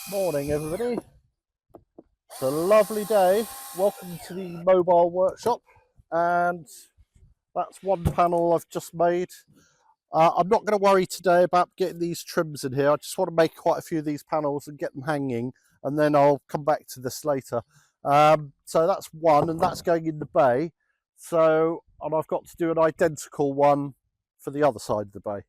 Morning everybody, it's a lovely day. Welcome to the mobile workshop, and that's one panel I've just made. I'm not going to worry today about getting these trims in here. I just want to make quite a few of these panels and get them hanging, and then I'll come back to this later. So that's one, and that's going in the bay. So, and I've got to do an identical one for the other side of the bay.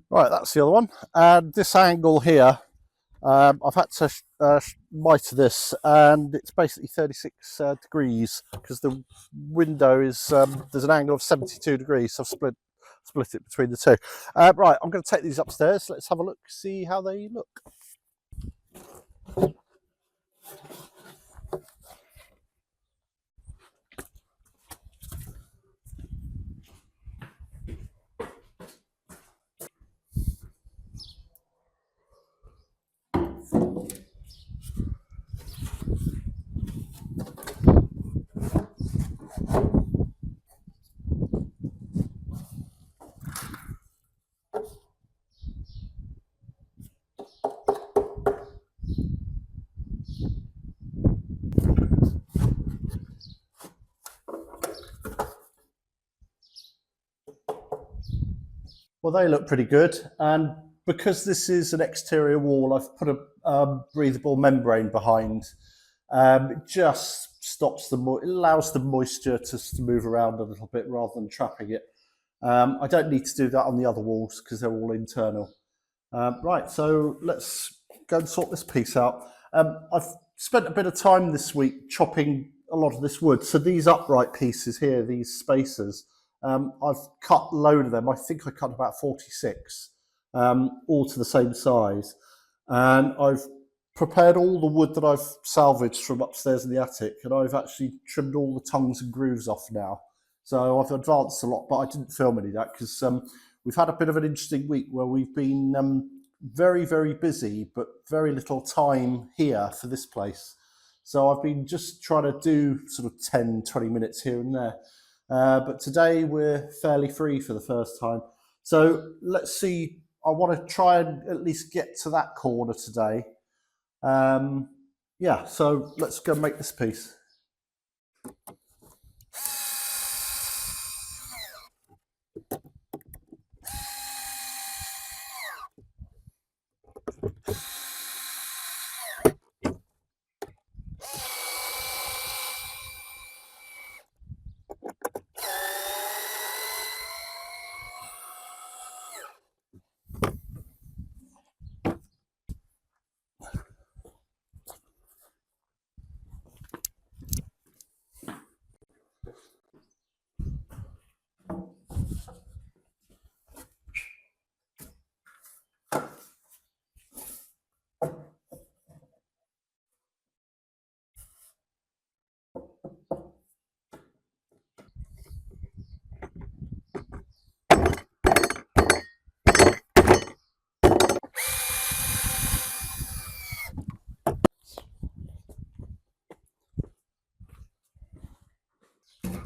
Right, that's the other one. And this angle here, I've had to mitre this, and it's basically 36 degrees because the window is, there's an angle of 72 degrees, so I've split it between the two. Right, I'm going to take these upstairs. Let's have a look, see how they look. Well, they look pretty good, and because this is an exterior wall, I've put a breathable membrane behind. It just stops it allows the moisture to move around a little bit rather than trapping it. I don't need to do that on the other walls because they're all internal. Right, so let's go and sort this piece out. I've spent a bit of time this week chopping a lot of this wood. So these upright pieces here, these spacers, I've cut a load of them. I think I cut about 46, all to the same size. And I've prepared all the wood that I've salvaged from upstairs in the attic, and I've actually trimmed all the tongues and grooves off now. So I've advanced a lot, but I didn't film any of that because we've had a bit of an interesting week where we've been very, very busy, but very little time here for this place. So I've been just trying to do sort of 10, 20 minutes here and there. But today we're fairly free for the first time. So let's see, I want to try and at least get to that corner today. Yeah, so let's go make this piece.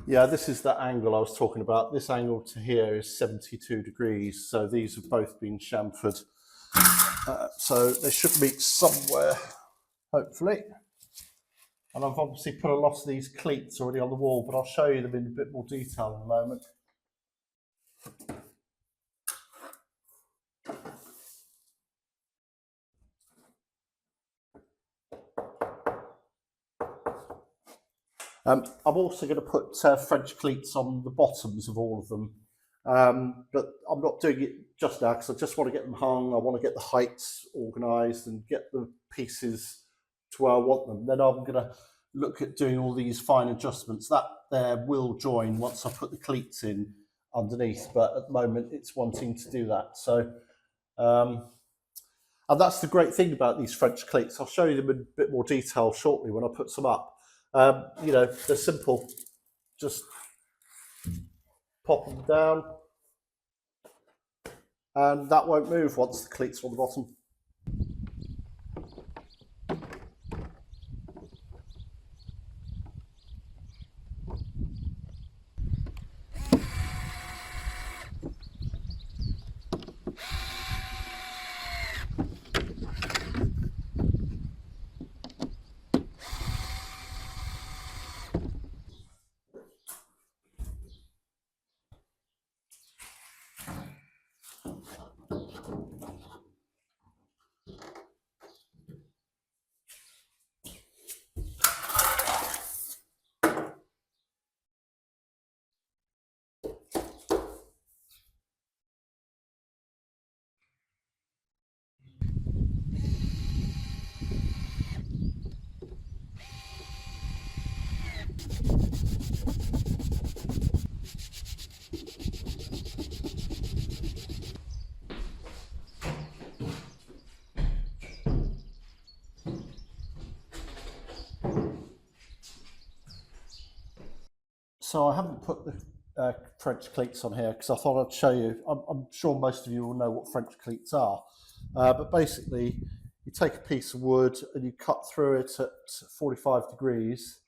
Yeah, this is the angle I was talking about. This angle to here is 72 degrees. So these have both been chamfered. So they should meet somewhere, hopefully. And I've obviously put a lot of these cleats already on the wall, but I'll show you them in a bit more detail in a moment. I'm also going to put French cleats on the bottoms of all of them, but I'm not doing it just now because I just want to get them hung. I want to get the heights organised and get the pieces to where I want them. Then I'm going to look at doing all these fine adjustments. That there will join once I put the cleats in underneath, but at the moment it's wanting to do that. So And that's the great thing about these French cleats. I'll show you them in a bit more detail shortly when I put some up. You know, they're simple. Just pop them down, and that won't move once the cleats are on the bottom. So I haven't put the French cleats on here because I thought I'd show you. I'm sure most of you will know what French cleats are. But basically, you take a piece of wood and you cut through it at 45 degrees.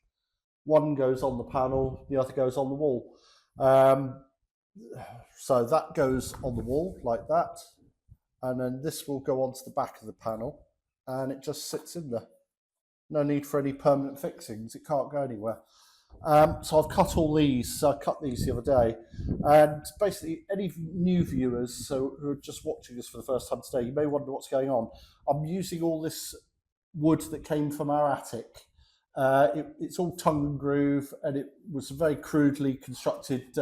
One goes on the panel, the other goes on the wall. So that goes on the wall like that. And then this will go onto the back of the panel and it just sits in there. No need for any permanent fixings. It can't go anywhere. So I've cut all these. So I cut these the other day, and basically any new viewers who are just watching this for the first time today, you may wonder what's going on. I'm using all this wood that came from our attic. It's all tongue and groove, and it was a very crudely constructed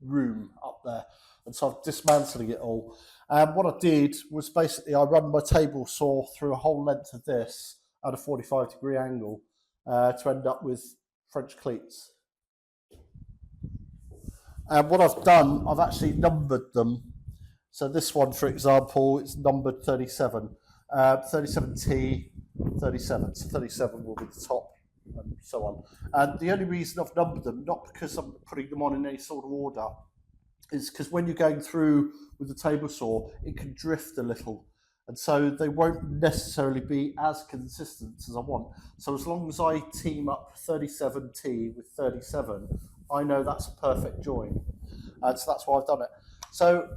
room up there, and so I'm dismantling it all. And what I did was basically I run my table saw through a whole length of this at a 45-degree angle to end up with French cleats. And what I've done, I've actually numbered them. So this one, for example, it's numbered 37, 37T, 37. So 37 will be the top, and so on. And the only reason I've numbered them, not because I'm putting them on in any sort of order, is because when you're going through with the table saw, it can drift a little. And so they won't necessarily be as consistent as I want. So as long as I team up 37T with 37, I know that's a perfect join. And so that's why I've done it. So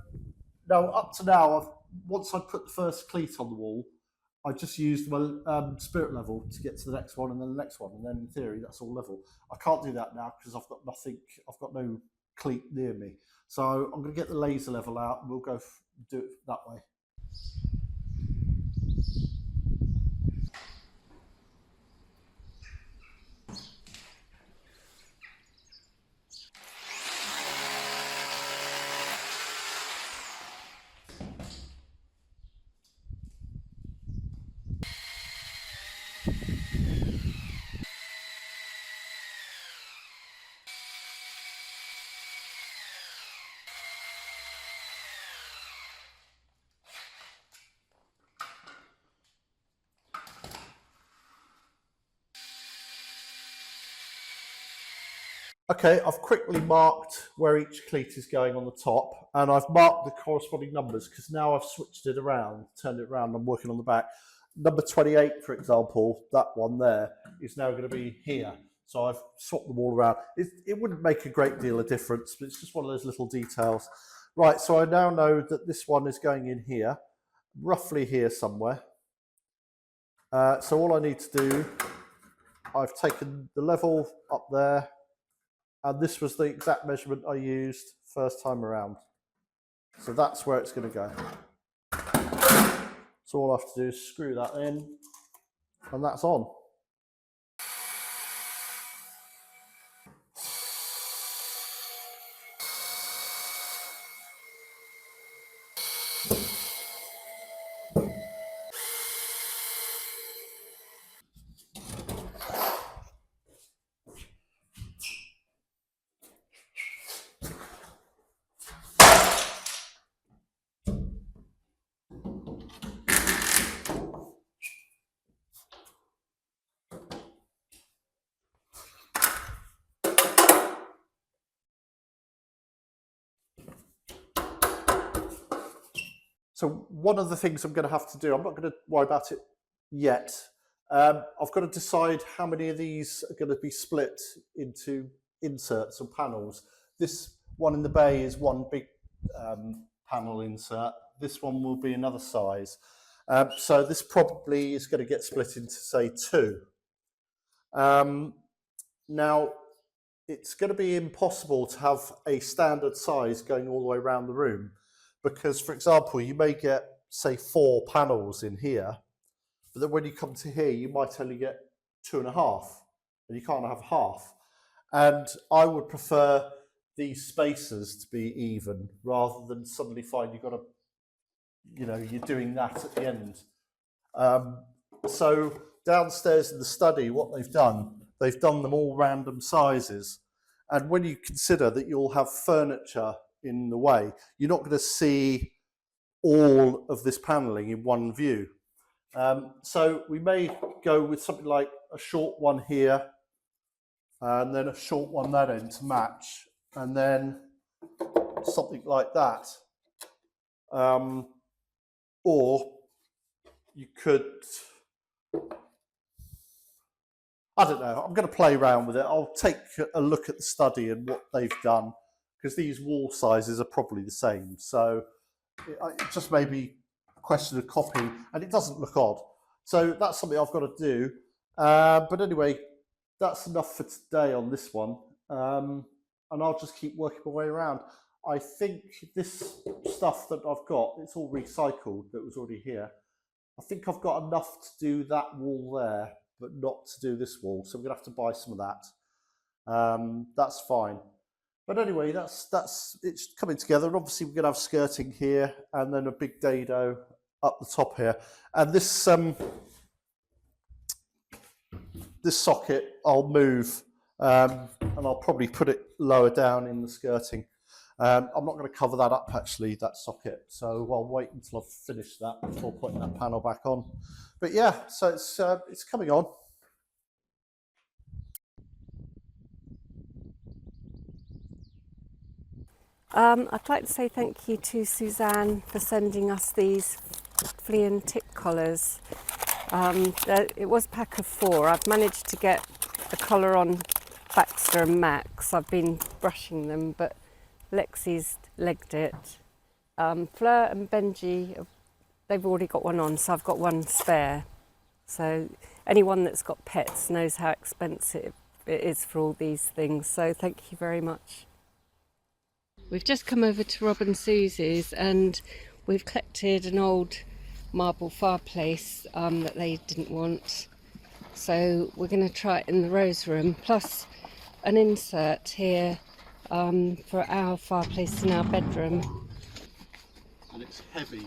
now, up to now, once I put the first cleat on the wall, I just used my spirit level to get to the next one and then the next one. And then in theory, that's all level. I can't do that now because I've got nothing, I've got no cleat near me. So I'm going to get the laser level out and we'll go do it that way. Okay, I've quickly marked where each cleat is going on the top, and I've marked the corresponding numbers because now I've switched it around, turned it around, I'm working on the back. Number 28, for example, that one there is now going to be here. So I've swapped them all around. It wouldn't make a great deal of difference, but it's just one of those little details. Right, so I now know that this one is going in here, roughly here somewhere. So all I need to do, I've taken the level up there, and this was the exact measurement I used first time around. So that's where it's going to go. So all I have to do is screw that in, and that's on. So one of the things I'm going to have to do, I'm not going to worry about it yet. I've got to decide how many of these are going to be split into inserts or panels. This one in the bay is one big panel insert. This one will be another size. So this probably is going to get split into, say, 2. Now, it's going to be impossible to have a standard size going all the way around the room because, for example, you may get, say, 4 panels in here, but then when you come to here, you might only get 2.5, and you can't have half. And I would prefer these spaces to be even rather than suddenly find you've got to, you know, you're doing that at the end. So downstairs in the study, what they've done them all random sizes. And when you consider that you'll have furniture in the way, you're not going to see all of this paneling in one view. So we may go with something like a short one here, and then a short one that end to match, and then something like that. Or you could, I don't know, I'm going to play around with it. I'll take a look at the study and what they've done, because these wall sizes are probably the same. So it just may be a question of copying, and it doesn't look odd. So that's something I've got to do. But anyway, that's enough for today on this one. And I'll just keep working my way around. I think this stuff that I've got, it's all recycled that was already here. I think I've got enough to do that wall there, but not to do this wall. So I'm gonna have to buy some of that. That's fine. But anyway, that's it's coming together. And obviously we're gonna have skirting here and then a big dado up the top here. And this this socket I'll move and I'll probably put it lower down in the skirting. I'm not going to cover that up actually, that socket, so I'll wait until I've finished that before putting that panel back on. But yeah, so it's coming on. I'd like to say thank you to Suzanne for sending us these flea and tick collars. It was a pack of 4. I've managed to get the collar on Baxter and Max. I've been brushing them, but Lexi's legged it. Fleur and Benji, they've already got one on, so I've got one spare. So anyone that's got pets knows how expensive it is for all these things. So thank you very much. We've just come over to Rob and Susie's and we've collected an old marble fireplace that they didn't want. So we're going to try it in the rose room, plus an insert here for our fireplace in our bedroom. And it's heavy.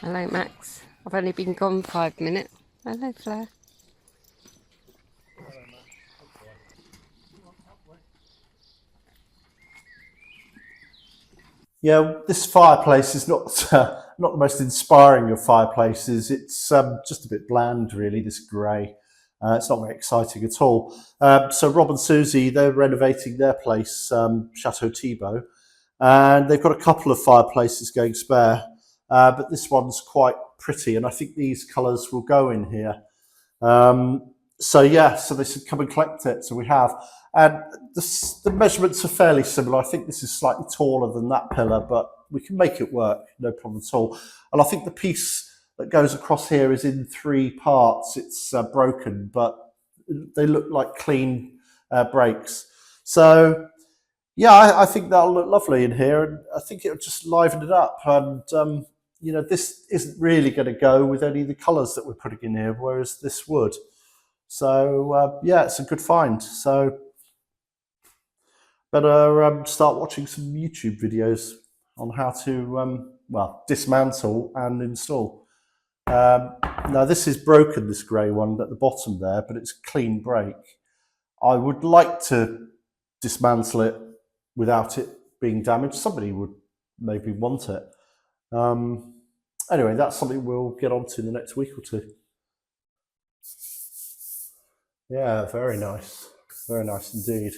Hello Max, I've only been gone 5 minutes. Hello Fleur. Yeah, this fireplace is not not the most inspiring of fireplaces. It's just a bit bland, really, this grey. It's not very exciting at all. So Rob and Susie, they're renovating their place, Chateau Thibault, and they've got a couple of fireplaces going spare, but this one's quite pretty, and I think these colours will go in here. So yeah, so they said come and collect it, so we have. And the measurements are fairly similar. I think this is slightly taller than that pillar, but we can make it work, no problem at all. And I think the piece that goes across here is in 3 parts. It's broken, but they look like clean breaks. So Yeah, I think that'll look lovely in here, and I think it'll just liven it up. And you know, this isn't really going to go with any of the colours that we're putting in here, whereas this would. So yeah, it's a good find. So better start watching some YouTube videos on how to well, dismantle and install. Now this is broken, this grey one at the bottom there, but it's clean break. I would like to dismantle it without it being damaged. Somebody would maybe want it. Anyway, that's something we'll get onto in the next week or two. Yeah, very nice indeed.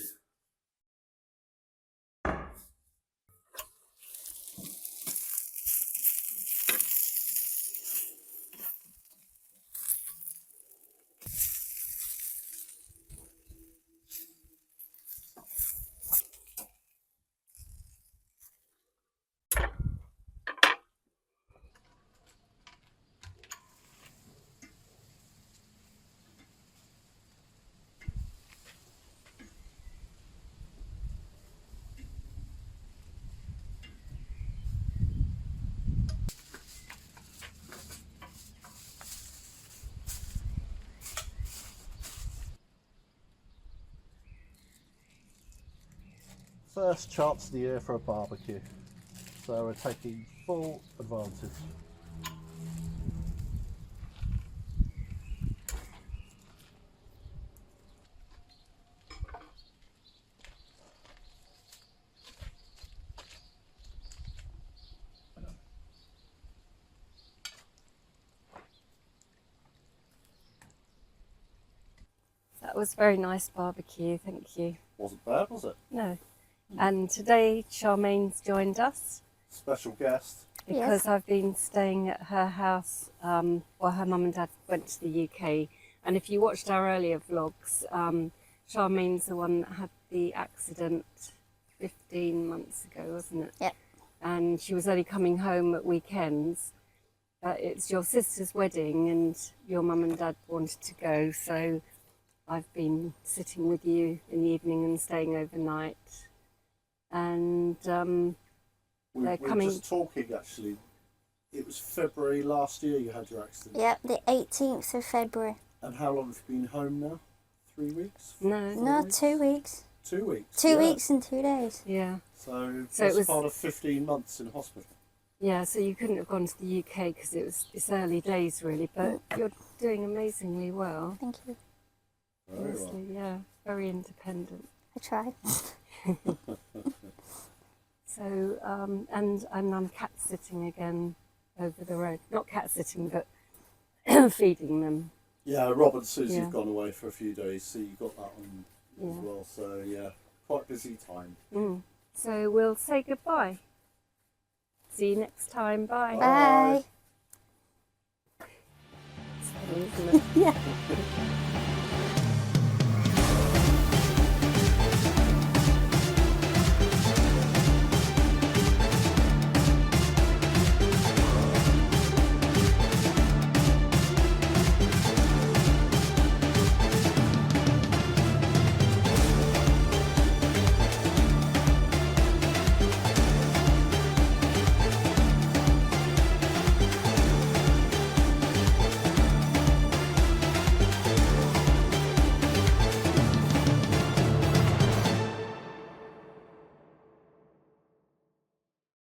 First chance of the year for a barbecue, so we're taking full advantage. That was very nice barbecue, thank you. Wasn't bad, was it? No. And today Charmaine's joined us. Special guest. Because I've been staying at her house while her mum and dad went to the UK. And if you watched our earlier vlogs, Charmaine's the one that had the accident 15 months ago, wasn't it? Yep. And she was only coming home at weekends. But it's your sister's wedding and your mum and dad wanted to go, so I've been sitting with you in the evening and staying overnight. And we were just talking actually. It was February last year you had your accident. Yep, the 18th of February. And how long have you been home now? 3 weeks? No, 2 weeks. 2 weeks? 2 weeks and 2 days. Yeah. So it was part of 15 months in hospital. Yeah, so you couldn't have gone to the UK because it's early days really, but you're doing amazingly well. Thank you. Honestly, yeah, very independent. I tried. So, and I'm cat sitting again over the road. Not cat sitting, but feeding them. Yeah, Rob and Susie Yeah. have gone away for a few days, so you got that on as well. So yeah, quite busy time. So we'll say goodbye. See you next time. Bye. Bye. It's funny, isn't it? Yeah.